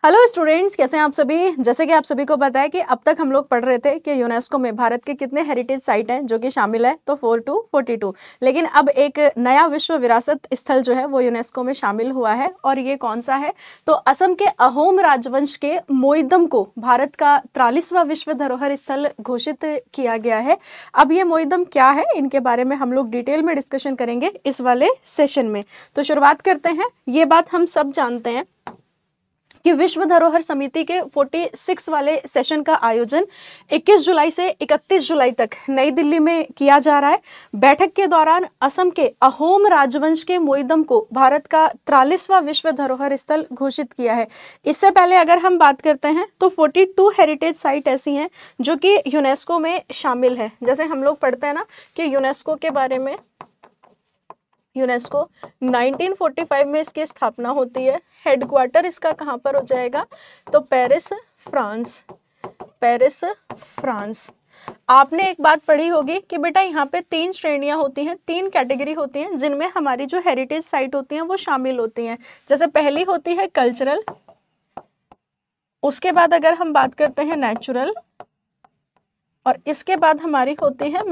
Hello students, कैसे हैं आप सभी। जैसे कि आप सभी को पता है कि अब तक हम लोग पढ़ रहे थे कि यूनेस्को में भारत के कितने हेरिटेज साइट हैं जो कि शामिल है, तो 4 to 42। लेकिन अब एक नया विश्व विरासत स्थल जो है वो यूनेस्को में शामिल हुआ है, और ये कौन सा है, तो असम के अहोम राजवंश के मोइदम को भारत का 43वां विश्व धरोहर स्थल घोषित किया गया है। अब ये मोइदम क्या है, इनके बारे में हम लोग डिटेल में डिस्कशन करेंगे इस वाले सेशन में। तो शुरुआत करते हैं। ये बात हम सब जानते हैं कि विश्व धरोहर समिति के 46 वाले सेशन का आयोजन 21 जुलाई से 31 जुलाई तक नई दिल्ली में किया जा रहा है। बैठक के दौरान असम के अहोम राजवंश के मोइदम को भारत का 43वां विश्व धरोहर स्थल घोषित किया है। इससे पहले अगर हम बात करते हैं तो 42 हेरिटेज साइट ऐसी हैं जो कि यूनेस्को में शामिल है। जैसे हम लोग पढ़ते हैं ना कि यूनेस्को के बारे में, यूनेस्को 1945 में इसकी स्थापना होती है। हेडक्वार्टर इसका कहाँ पर हो जाएगा, तो पेरिस, फ्रांस। Paris, France. आपने एक बात पढ़ी होगी कि बेटा यहाँ पे 3 श्रेणियां होती हैं, 3 कैटेगरी होती हैं जिनमें हमारी जो हेरिटेज साइट होती हैं वो शामिल होती हैं। जैसे पहली होती है कल्चरल, उसके बाद अगर हम बात करते हैं नेचुरल, और इसके बाद हमारी होती है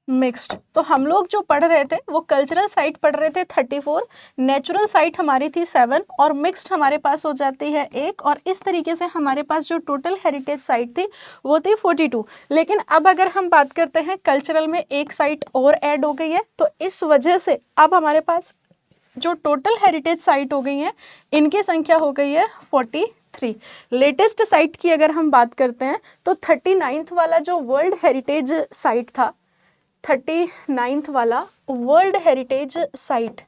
मिक्स्ड। तो हम लोग जो पढ़ रहे थे वो कल्चरल साइट पढ़ रहे थे 34, नेचुरल साइट हमारी थी 7, और मिक्स्ड हमारे पास हो जाती है 1, और इस तरीके से हमारे पास जो टोटल हेरिटेज साइट थी वो थी 42। लेकिन अब अगर हम बात करते हैं कल्चरल में एक साइट और ऐड हो गई है, तो इस वजह से अब हमारे पास जो टोटल हेरिटेज साइट हो गई है इनकी संख्या हो गई है 43। लेटेस्ट साइट की अगर हम बात करते हैं तो 39th वाला जो वर्ल्ड हेरिटेज साइट था, 39th वाला world heritage site,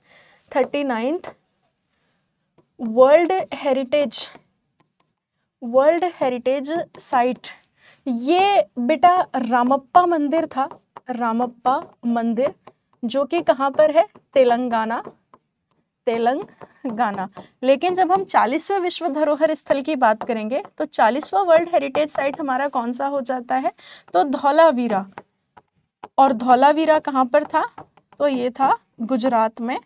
39th world heritage site, ये बेटा रामप्पा मंदिर था। रामप्पा मंदिर जो कि कहाँ पर है, तेलंगाना। लेकिन जब हम 40वें विश्व धरोहर स्थल की बात करेंगे तो 40वां वर्ल्ड हेरिटेज साइट हमारा कौन सा हो जाता है, तो धौलावीरा। और धौलावीरा कहाँ पर था, तो ये था गुजरात में।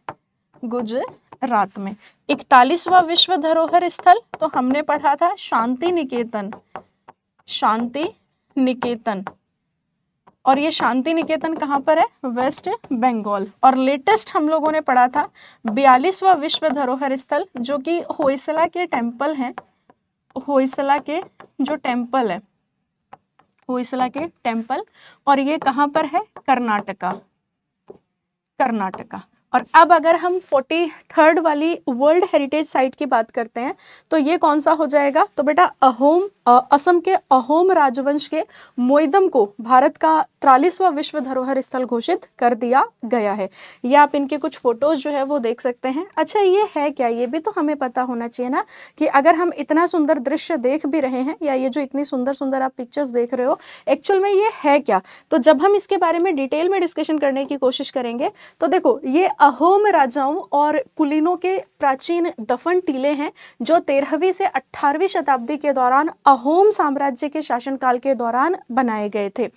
41वां विश्व धरोहर स्थल तो हमने पढ़ा था शांति निकेतन, और ये शांति निकेतन कहाँ पर है, वेस्ट बंगाल। और लेटेस्ट हम लोगों ने पढ़ा था 42वां विश्व धरोहर स्थल जो कि होयसला के टेम्पल हैं। होयसला के जो टेम्पल है, होयसला के टेम्पल, और ये कहाँ पर है, कर्नाटका। और अब अगर हम 43rd वाली वर्ल्ड हेरिटेज साइट की बात करते हैं तो ये कौन सा हो जाएगा, तो बेटा असम के अहोम राजवंश के मोइदम को भारत का 43वां विश्व धरोहर स्थल घोषित कर दिया गया है। ये आप इनके कुछ फोटोज जो है वो देख सकते हैं। अच्छा, ये है क्या, ये भी तो हमें पता होना चाहिए ना कि अगर हम इतना सुंदर दृश्य देख भी रहे हैं, या ये जो इतनी सुंदर सुंदर आप पिक्चर्स देख रहे हो, एक्चुअल में ये है क्या। तो जब हम इसके बारे में डिटेल में डिस्कशन करने की कोशिश करेंगे तो देखो, ये अहोम राजाओं और कुलीनों के प्राचीन दफन टीले हैं जो 13वीं से 18वीं शताब्दी के दौरान अहोम साम्राज्य के शासनकाल के दौरान बनाए गए थे।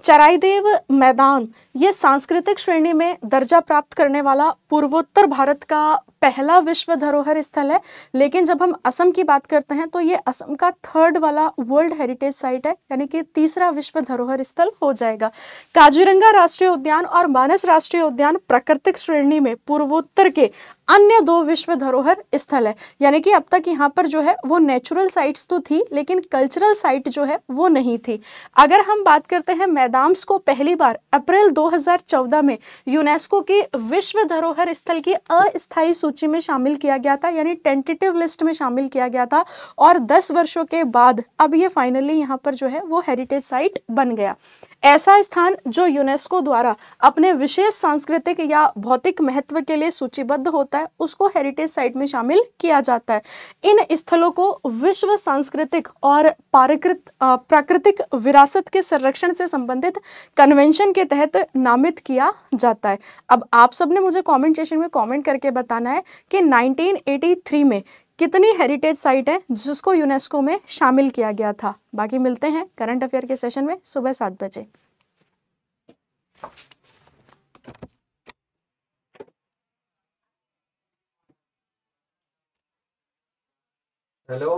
चराईदेव मैदान ये सांस्कृतिक श्रेणी में दर्जा प्राप्त करने वाला पूर्वोत्तर भारत का पहला विश्व धरोहर स्थल है। लेकिन जब हम असम की बात करते हैं तो ये असम का 3rd वाला वर्ल्ड हेरिटेज साइट है, यानी कि 3रा विश्व धरोहर स्थल हो जाएगा। काजीरंगा राष्ट्रीय उद्यान और मानस राष्ट्रीय उद्यान प्राकृतिक श्रेणी में पूर्वोत्तर के अन्य 2 विश्व धरोहर स्थल है। यानी कि अब तक यहाँ पर जो है वो नेचुरल साइट्स तो थी, लेकिन कल्चरल साइट जो है वो नहीं थी। अगर हम बात करते हैं मैदाम्स को पहली बार अप्रैल 2014 में यूनेस्को की विश्व धरोहर स्थल की अस्थायी सूची में शामिल किया गया था, यानी टेंटेटिव लिस्ट में शामिल किया गया था, और 10 वर्षों के बाद अब ये फाइनली यहाँ पर जो है वो हेरिटेज साइट बन गया। ऐसा स्थान जो यूनेस्को द्वारा अपने विशेष सांस्कृतिक या भौतिक महत्व के लिए सूचीबद्ध होता है उसको हेरिटेज साइट में शामिल किया जाता है। इन स्थलों को विश्व सांस्कृतिक और प्राकृतिक विरासत के संरक्षण से संबंधित कन्वेंशन के तहत नामित किया जाता है। अब आप सबने मुझे कमेंट सेक्शन में कमेंट करके बताना है कि 1983 में कितनी हेरिटेज साइट है जिसको यूनेस्को में शामिल किया गया था। बाकी मिलते हैं करंट अफेयर के सेशन में सुबह 7 बजे। हेलो।